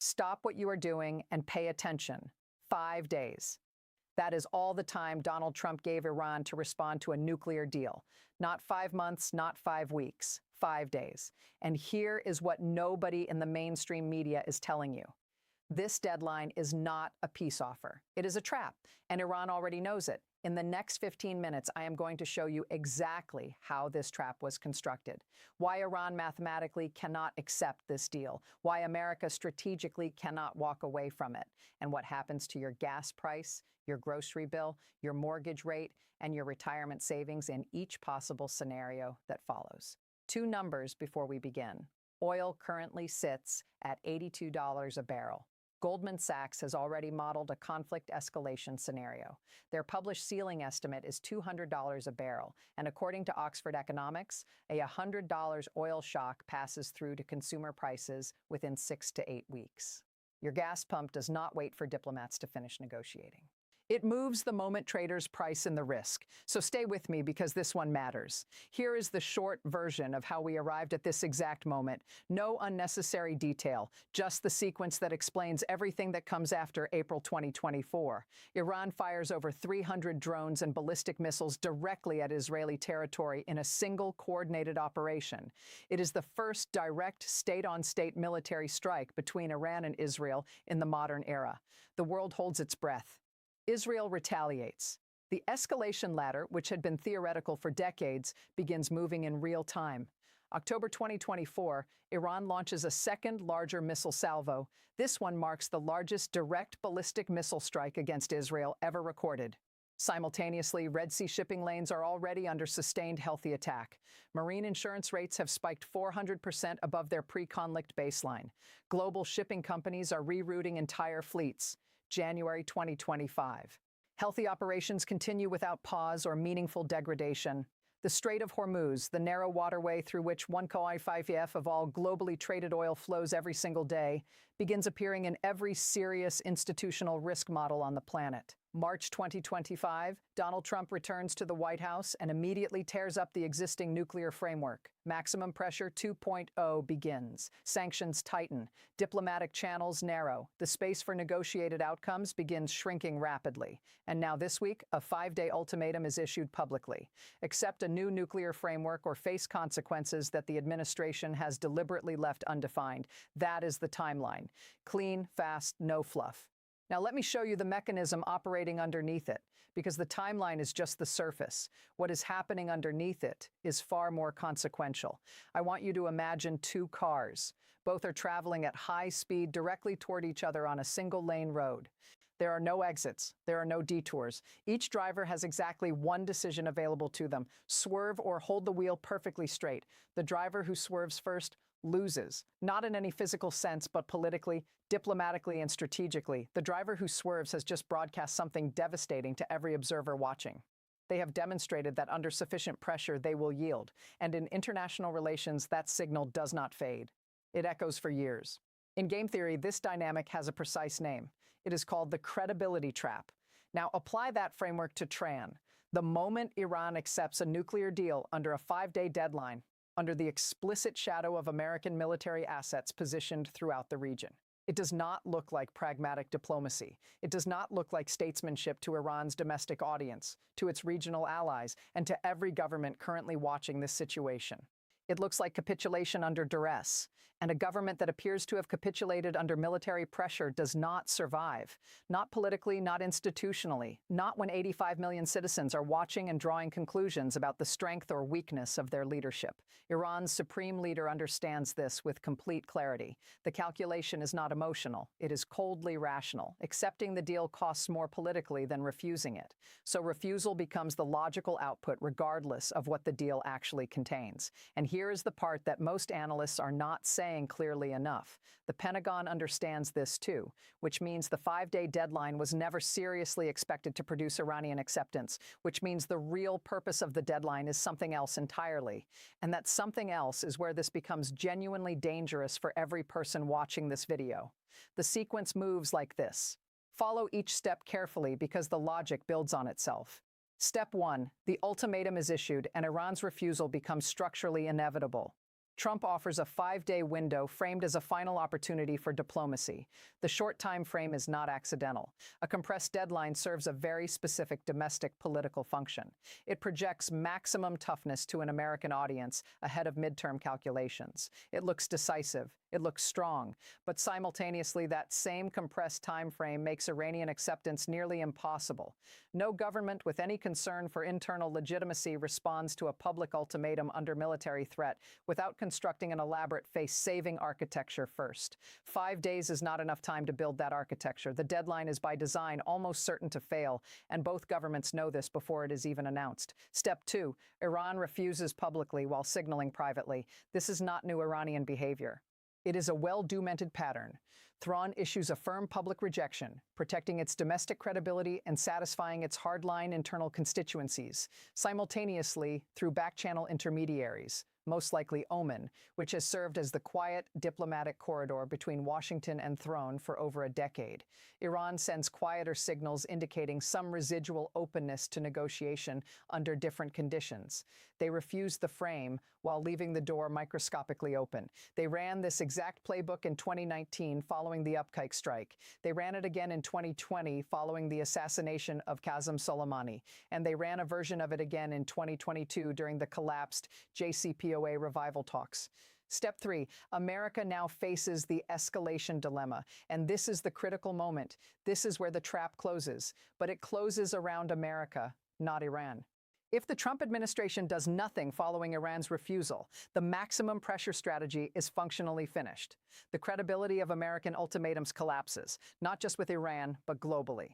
Stop what you are doing and pay attention. 5 days. That is all the time Donald Trump gave Iran to respond to a nuclear deal. Not 5 months, not 5 weeks, 5 days. And here is what nobody in the mainstream media is telling you. This deadline is not a peace offer. It is a trap, and Iran already knows it. In the next 15 minutes, I am going to show you exactly how this trap was constructed, why Iran mathematically cannot accept this deal, why America strategically cannot walk away from it, and what happens to your gas price, your grocery bill, your mortgage rate, and your retirement savings in each possible scenario that follows. 2 numbers before we begin. Oil currently sits at $82 a barrel. Goldman Sachs has already modeled a conflict escalation scenario. Their published ceiling estimate is $200 a barrel, and according to Oxford Economics, a $100 oil shock passes through to consumer prices within 6 to 8 weeks. Your gas pump does not wait for diplomats to finish negotiating. It moves the moment traders price in the risk. So stay with me because this one matters. Here is the short version of how we arrived at this exact moment. No unnecessary detail, just the sequence that explains everything that comes after April 2024. Iran fires over 300 drones and ballistic missiles directly at Israeli territory in a single coordinated operation. It is the first direct state-on-state military strike between Iran and Israel in the modern era. The world holds its breath. Israel retaliates. The escalation ladder, which had been theoretical for decades, begins moving in real time. October 2024, Iran launches a second, larger missile salvo. This one marks the largest direct ballistic missile strike against Israel ever recorded. Simultaneously, Red Sea shipping lanes are already under sustained healthy attack. Marine insurance rates have spiked 400% above their pre-conflict baseline. Global shipping companies are rerouting entire fleets. January 2025. Healthy operations continue without pause or meaningful degradation. The Strait of Hormuz, the narrow waterway through which 1/5 of all globally traded oil flows every single day, begins appearing in every serious institutional risk model on the planet. March 2025, Donald Trump returns to the White House and immediately tears up the existing nuclear framework. Maximum Pressure 2.0 begins. Sanctions tighten. Diplomatic channels narrow. The space for negotiated outcomes begins shrinking rapidly. And now this week, a 5-day ultimatum is issued publicly. Accept a new nuclear framework or face consequences that the administration has deliberately left undefined. That is the timeline. Clean, fast, no fluff. Now let me show you the mechanism operating underneath it, because the timeline is just the surface. What is happening underneath it is far more consequential. I want you to imagine 2 cars. Both are traveling at high speed directly toward each other on a single-lane road. There are no exits. There are no detours. Each driver has exactly one decision available to them: swerve or hold the wheel perfectly straight. The driver who swerves first loses, not in any physical sense, but politically, diplomatically, and strategically. The driver who swerves has just broadcast something devastating to every observer watching. They have demonstrated that under sufficient pressure, they will yield. And in international relations, that signal does not fade. It echoes for years. In game theory, this dynamic has a precise name. It is called the credibility trap. Now, apply that framework to Tran. The moment Iran accepts a nuclear deal under a 5-day deadline, under the explicit shadow of American military assets positioned throughout the region. It does not look like pragmatic diplomacy. It does not look like statesmanship to Iran's domestic audience, to its regional allies, and to every government currently watching this situation. It looks like capitulation under duress, and a government that appears to have capitulated under military pressure does not survive. Not politically, not institutionally, not when 85 million citizens are watching and drawing conclusions about the strength or weakness of their leadership. Iran's supreme leader understands this with complete clarity. The calculation is not emotional. It is coldly rational. Accepting the deal costs more politically than refusing it. So refusal becomes the logical output regardless of what the deal actually contains. And here is the part that most analysts are not saying clearly enough. The Pentagon understands this too, which means the 5-day deadline was never seriously expected to produce Iranian acceptance, which means the real purpose of the deadline is something else entirely. And that something else is where this becomes genuinely dangerous for every person watching this video. The sequence moves like this. Follow each step carefully because the logic builds on itself. Step 1, the ultimatum is issued and Iran's refusal becomes structurally inevitable. Trump offers a 5-day window framed as a final opportunity for diplomacy. The short time frame is not accidental. A compressed deadline serves a very specific domestic political function. It projects maximum toughness to an American audience ahead of midterm calculations. It looks decisive. It looks strong. But simultaneously, that same compressed time frame makes Iranian acceptance nearly impossible. No government with any concern for internal legitimacy responds to a public ultimatum under military threat without constructing an elaborate face-saving architecture first. 5 days is not enough time to build that architecture. The deadline is by design almost certain to fail, and both governments know this before it is even announced. Step 2, Iran refuses publicly while signaling privately. This is not new Iranian behavior. It is a well-documented pattern. Tehran issues a firm public rejection, protecting its domestic credibility and satisfying its hardline internal constituencies, simultaneously through back-channel intermediaries, most likely Oman, which has served as the quiet diplomatic corridor between Washington and Tehran for over a decade. Iran sends quieter signals indicating some residual openness to negotiation under different conditions. They refuse the frame while leaving the door microscopically open. They ran this exact playbook in 2019 following the Upkike strike. They ran it again in 2020 following the assassination of Qasem Soleimani. And they ran a version of it again in 2022 during the collapsed JCPOA revival talks. Step 3, America now faces the escalation dilemma, and this is the critical moment. This is where the trap closes, but it closes around America, not Iran. If the Trump administration does nothing following Iran's refusal, the maximum pressure strategy is functionally finished. The credibility of American ultimatums collapses, not just with Iran, but globally.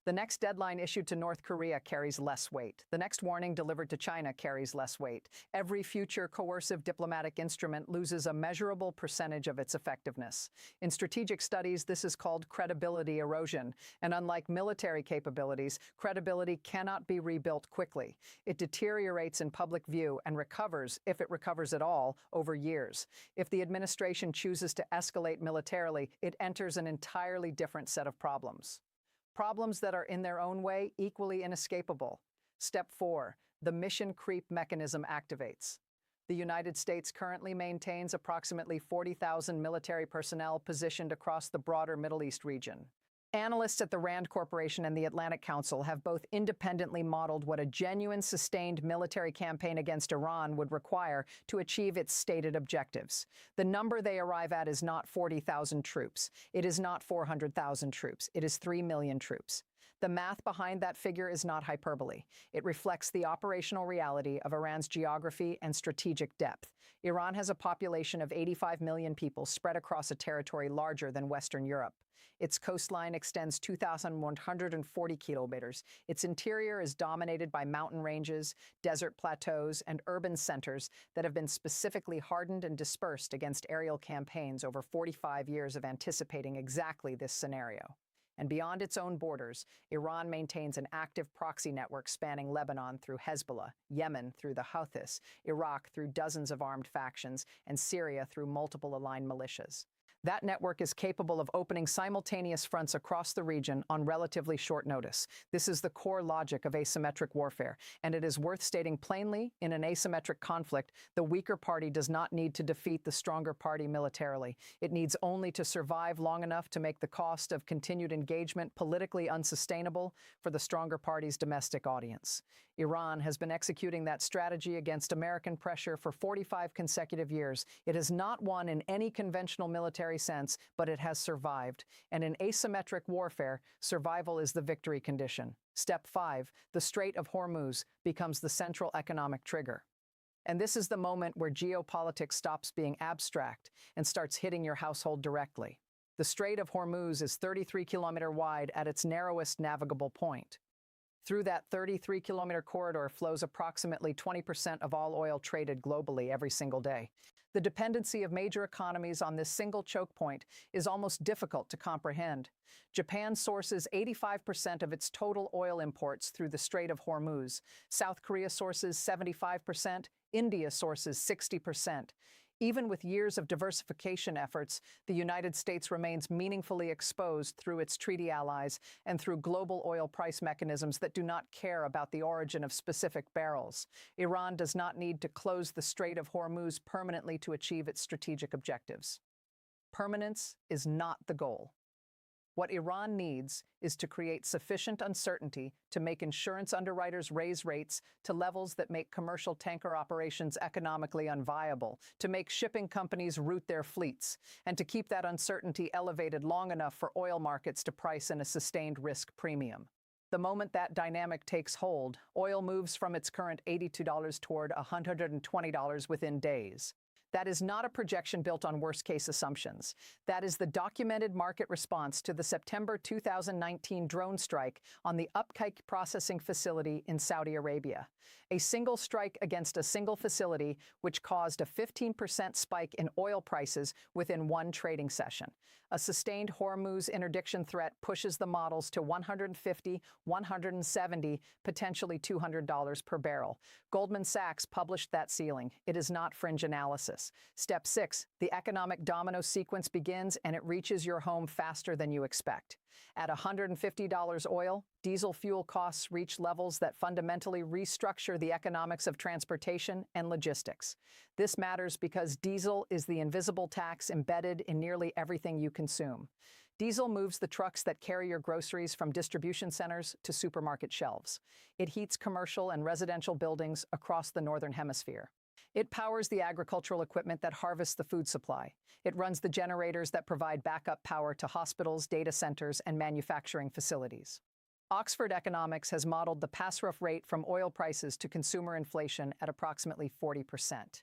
The next deadline issued to North Korea carries less weight. The next warning delivered to China carries less weight. Every future coercive diplomatic instrument loses a measurable percentage of its effectiveness. In strategic studies, this is called credibility erosion, and unlike military capabilities, credibility cannot be rebuilt quickly. It deteriorates in public view and recovers, if it recovers at all, over years. If the administration chooses to escalate militarily, it enters an entirely different set of problems. Problems that are in their own way equally inescapable. Step 4, the mission creep mechanism activates. The United States currently maintains approximately 40,000 military personnel positioned across the broader Middle East region. Analysts at the Rand Corporation and the Atlantic Council have both independently modeled what a genuine, sustained military campaign against Iran would require to achieve its stated objectives. The number they arrive at is not 40,000 troops. It is not 400,000 troops. It is 3 million troops. The math behind that figure is not hyperbole. It reflects the operational reality of Iran's geography and strategic depth. Iran has a population of 85 million people spread across a territory larger than Western Europe. Its coastline extends 2,140 kilometers. Its interior is dominated by mountain ranges, desert plateaus, and urban centers that have been specifically hardened and dispersed against aerial campaigns over 45 years of anticipating exactly this scenario. And beyond its own borders, Iran maintains an active proxy network spanning Lebanon through Hezbollah, Yemen through the Houthis, Iraq through dozens of armed factions, and Syria through multiple aligned militias. That network is capable of opening simultaneous fronts across the region on relatively short notice. This is the core logic of asymmetric warfare, and it is worth stating plainly, in an asymmetric conflict, the weaker party does not need to defeat the stronger party militarily. It needs only to survive long enough to make the cost of continued engagement politically unsustainable for the stronger party's domestic audience. Iran has been executing that strategy against American pressure for 45 consecutive years. It has not won in any conventional military sense, but it has survived. And in asymmetric warfare, survival is the victory condition. Step 5, the Strait of Hormuz becomes the central economic trigger. And this is the moment where geopolitics stops being abstract and starts hitting your household directly. The Strait of Hormuz is 33-kilometer wide at its narrowest navigable point. Through that 33-kilometer corridor flows approximately 20% of all oil traded globally every single day. The dependency of major economies on this single choke point is almost difficult to comprehend. Japan sources 85% of its total oil imports through the Strait of Hormuz. South Korea sources 75%. India sources 60%. Even with years of diversification efforts, the United States remains meaningfully exposed through its treaty allies and through global oil price mechanisms that do not care about the origin of specific barrels. Iran does not need to close the Strait of Hormuz permanently to achieve its strategic objectives. Permanence is not the goal. What Iran needs is to create sufficient uncertainty to make insurance underwriters raise rates to levels that make commercial tanker operations economically unviable, to make shipping companies route their fleets, and to keep that uncertainty elevated long enough for oil markets to price in a sustained risk premium. The moment that dynamic takes hold, oil moves from its current $82 toward $120 within days. That is not a projection built on worst-case assumptions. That is the documented market response to the September 2019 drone strike on the Upkike processing facility in Saudi Arabia. A single strike against a single facility which caused a 15% spike in oil prices within one trading session. A sustained Hormuz interdiction threat pushes the models to $150, $170, potentially $200 per barrel. Goldman Sachs published that ceiling. It is not fringe analysis. Step 6, the economic domino sequence begins and it reaches your home faster than you expect. At $150 oil, diesel fuel costs reach levels that fundamentally restructure the economics of transportation and logistics. This matters because diesel is the invisible tax embedded in nearly everything you consume. Diesel moves the trucks that carry your groceries from distribution centers to supermarket shelves. It heats commercial and residential buildings across the Northern Hemisphere. It powers the agricultural equipment that harvests the food supply. It runs the generators that provide backup power to hospitals, data centers, and manufacturing facilities. Oxford Economics has modeled the pass-roof rate from oil prices to consumer inflation at approximately 40%.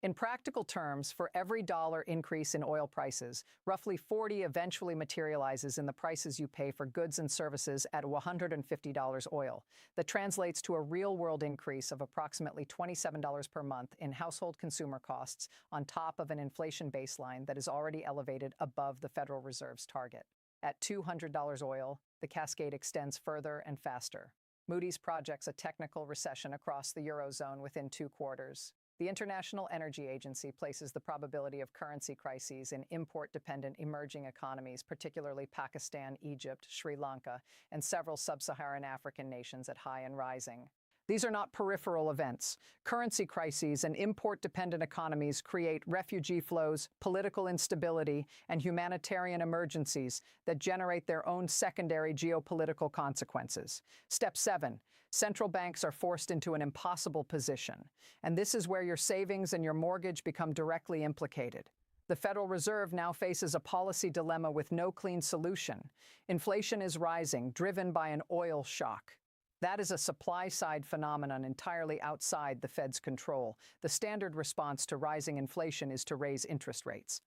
In practical terms, for every dollar increase in oil prices, roughly 40 eventually materializes in the prices you pay for goods and services at $150 oil. That translates to a real-world increase of approximately $27 per month in household consumer costs on top of an inflation baseline that is already elevated above the Federal Reserve's target. At $200 oil, the cascade extends further and faster. Moody's projects a technical recession across the Eurozone within 2 quarters. The International Energy Agency places the probability of currency crises in import-dependent emerging economies, particularly Pakistan, Egypt, Sri Lanka, and several sub-Saharan African nations at high and rising. These are not peripheral events. Currency crises and import-dependent economies create refugee flows, political instability, and humanitarian emergencies that generate their own secondary geopolitical consequences. Step 7. Central banks are forced into an impossible position, and this is where your savings and your mortgage become directly implicated. The Federal Reserve now faces a policy dilemma with no clean solution. Inflation is rising, driven by an oil shock. That is a supply-side phenomenon entirely outside the Fed's control. The standard response to rising inflation is to raise interest rates.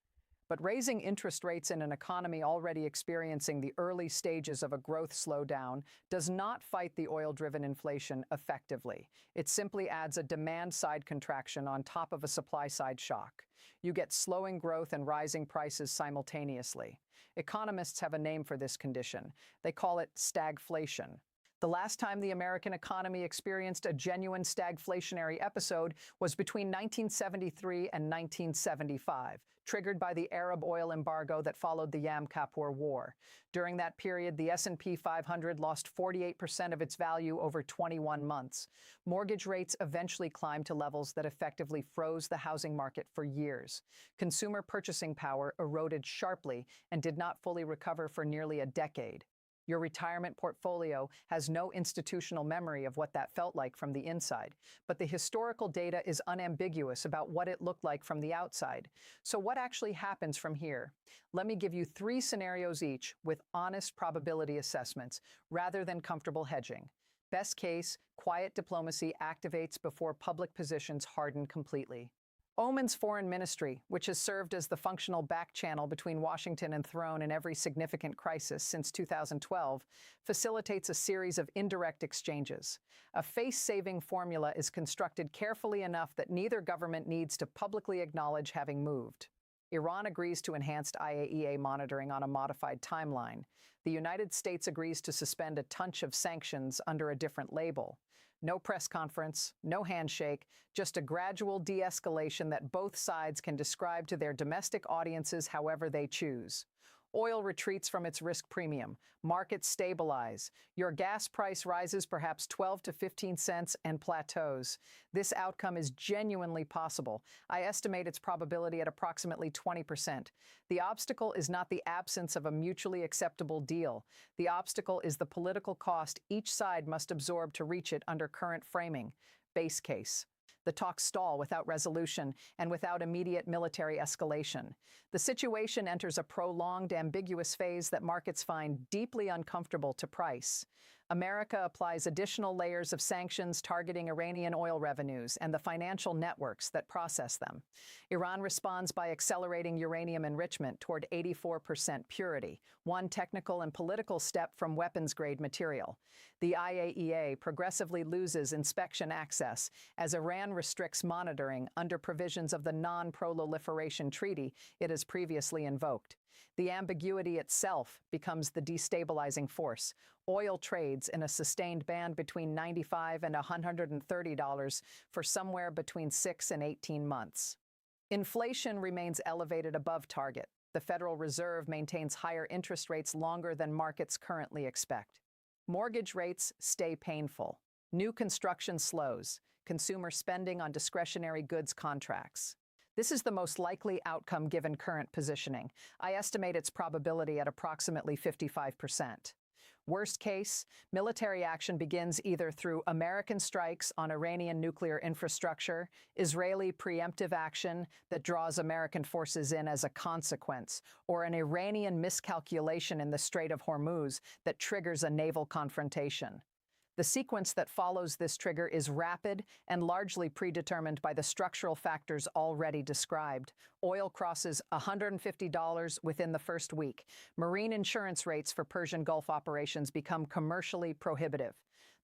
But raising interest rates in an economy already experiencing the early stages of a growth slowdown does not fight the oil-driven inflation effectively. It simply adds a demand-side contraction on top of a supply-side shock. You get slowing growth and rising prices simultaneously. Economists have a name for this condition. They call it stagflation. The last time the American economy experienced a genuine stagflationary episode was between 1973 and 1975, triggered by the Arab oil embargo that followed the Yom Kippur War. During that period, the S&P 500 lost 48% of its value over 21 months. Mortgage rates eventually climbed to levels that effectively froze the housing market for years. Consumer purchasing power eroded sharply and did not fully recover for nearly a decade. Your retirement portfolio has no institutional memory of what that felt like from the inside, but the historical data is unambiguous about what it looked like from the outside. So what actually happens from here? Let me give you 3 scenarios each with honest probability assessments rather than comfortable hedging. Best case, quiet diplomacy activates before public positions harden completely. Oman's foreign ministry, which has served as the functional back channel between Washington and throne in every significant crisis since 2012, facilitates a series of indirect exchanges. A face-saving formula is constructed carefully enough that neither government needs to publicly acknowledge having moved. Iran agrees to enhanced IAEA monitoring on a modified timeline. The United States agrees to suspend a bunch of sanctions under a different label. No press conference, no handshake, just a gradual de-escalation that both sides can describe to their domestic audiences however they choose. Oil retreats from its risk premium. Markets stabilize. Your gas price rises perhaps 12 to 15 cents and plateaus. This outcome is genuinely possible. I estimate its probability at approximately 20%. The obstacle is not the absence of a mutually acceptable deal. The obstacle is the political cost each side must absorb to reach it under current framing. Base case. The talks stall without resolution and without immediate military escalation. The situation enters a prolonged, ambiguous phase that markets find deeply uncomfortable to price. America applies additional layers of sanctions targeting Iranian oil revenues and the financial networks that process them. Iran responds by accelerating uranium enrichment toward 84% purity, one technical and political step from weapons-grade material. The IAEA progressively loses inspection access as Iran restricts monitoring under provisions of the Non-Proliferation Treaty it has previously invoked. The ambiguity itself becomes the destabilizing force. Oil trades in a sustained band between $95 and $130 for somewhere between 6 and 18 months. Inflation remains elevated above target. The Federal Reserve maintains higher interest rates longer than markets currently expect. Mortgage rates stay painful. New construction slows. Consumer spending on discretionary goods contracts. This is the most likely outcome given current positioning. I estimate its probability at approximately 55%. Worst case, military action begins either through American strikes on Iranian nuclear infrastructure, Israeli preemptive action that draws American forces in as a consequence, or an Iranian miscalculation in the Strait of Hormuz that triggers a naval confrontation. The sequence that follows this trigger is rapid and largely predetermined by the structural factors already described. Oil crosses $150 within the first week. Marine insurance rates for Persian Gulf operations become commercially prohibitive.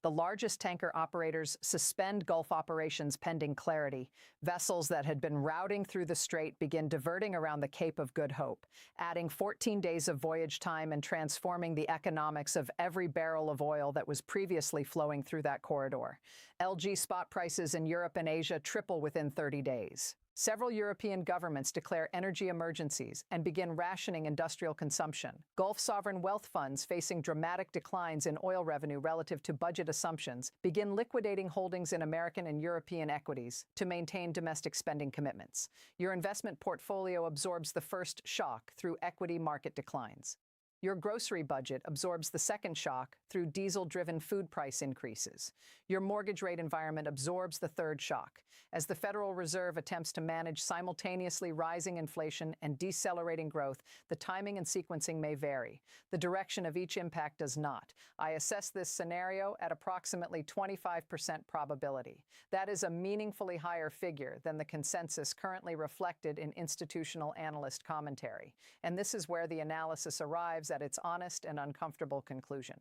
The largest tanker operators suspend Gulf operations pending clarity. Vessels that had been routing through the strait begin diverting around the Cape of Good Hope, adding 14 days of voyage time and transforming the economics of every barrel of oil that was previously flowing through that corridor. LG spot prices in Europe and Asia triple within 30 days. Several European governments declare energy emergencies and begin rationing industrial consumption. Gulf sovereign wealth funds facing dramatic declines in oil revenue relative to budget assumptions begin liquidating holdings in American and European equities to maintain domestic spending commitments. Your investment portfolio absorbs the first shock through equity market declines. Your grocery budget absorbs the second shock through diesel-driven food price increases. Your mortgage rate environment absorbs the third shock. As the Federal Reserve attempts to manage simultaneously rising inflation and decelerating growth, the timing and sequencing may vary. The direction of each impact does not. I assess this scenario at approximately 25% probability. That is a meaningfully higher figure than the consensus currently reflected in institutional analyst commentary. And this is where the analysis arrives at its honest and uncomfortable conclusion.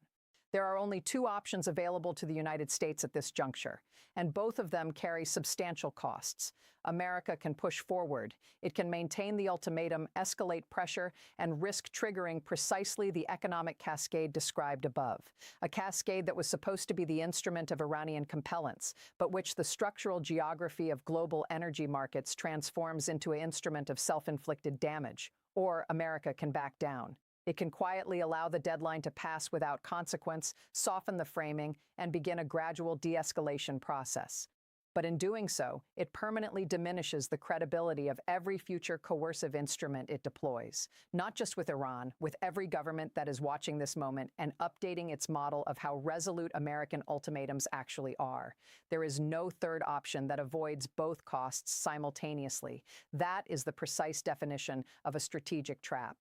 There are only two options available to the United States at this juncture, and both of them carry substantial costs. America can push forward. It can maintain the ultimatum, escalate pressure, and risk triggering precisely the economic cascade described above. A cascade that was supposed to be the instrument of Iranian compellence, but which the structural geography of global energy markets transforms into an instrument of self-inflicted damage. Or America can back down. It can quietly allow the deadline to pass without consequence, soften the framing, and begin a gradual de-escalation process. But in doing so, it permanently diminishes the credibility of every future coercive instrument it deploys, not just with Iran, with every government that is watching this moment and updating its model of how resolute American ultimatums actually are. There is no third option that avoids both costs simultaneously. That is the precise definition of a strategic trap.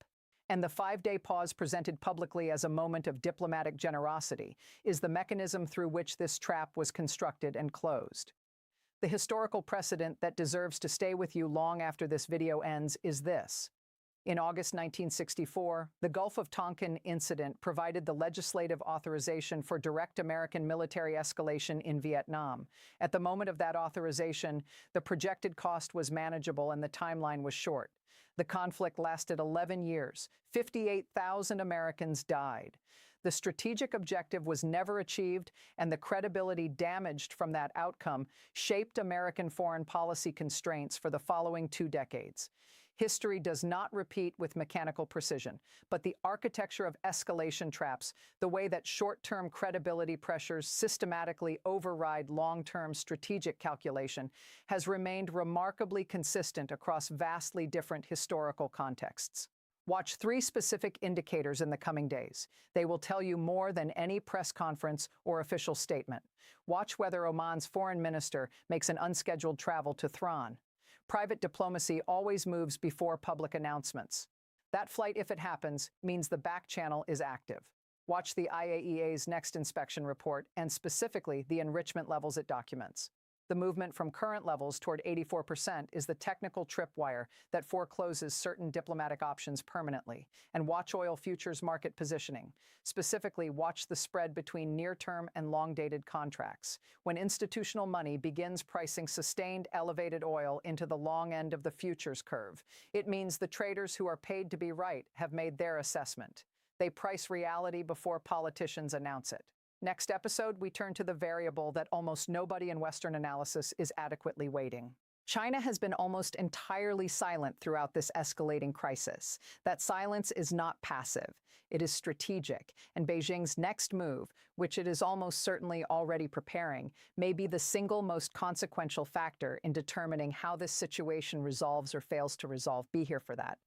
And the 5-day pause presented publicly as a moment of diplomatic generosity is the mechanism through which this trap was constructed and closed. The historical precedent that deserves to stay with you long after this video ends is this. In August 1964, the Gulf of Tonkin incident provided the legislative authorization for direct American military escalation in Vietnam. At the moment of that authorization, the projected cost was manageable and the timeline was short. The conflict lasted 11 years. 58,000 Americans died. The strategic objective was never achieved, and the credibility damaged from that outcome shaped American foreign policy constraints for the following 2 decades. History does not repeat with mechanical precision, but the architecture of escalation traps, the way that short-term credibility pressures systematically override long-term strategic calculation, has remained remarkably consistent across vastly different historical contexts. Watch 3 specific indicators in the coming days. They will tell you more than any press conference or official statement. Watch whether Oman's foreign minister makes an unscheduled travel to Thrawn. Private diplomacy always moves before public announcements. That flight, if it happens, means the back channel is active. Watch the IAEA's next inspection report, and specifically the enrichment levels it documents. The movement from current levels toward 84% is the technical tripwire that forecloses certain diplomatic options permanently. And watch oil futures market positioning. Specifically, watch the spread between near-term and long-dated contracts. When institutional money begins pricing sustained elevated oil into the long end of the futures curve, it means the traders who are paid to be right have made their assessment. They price reality before politicians announce it. Next episode, we turn to the variable that almost nobody in Western analysis is adequately weighting. China has been almost entirely silent throughout this escalating crisis. That silence is not passive. It is strategic, and Beijing's next move, which it is almost certainly already preparing, may be the single most consequential factor in determining how this situation resolves or fails to resolve. Be here for that.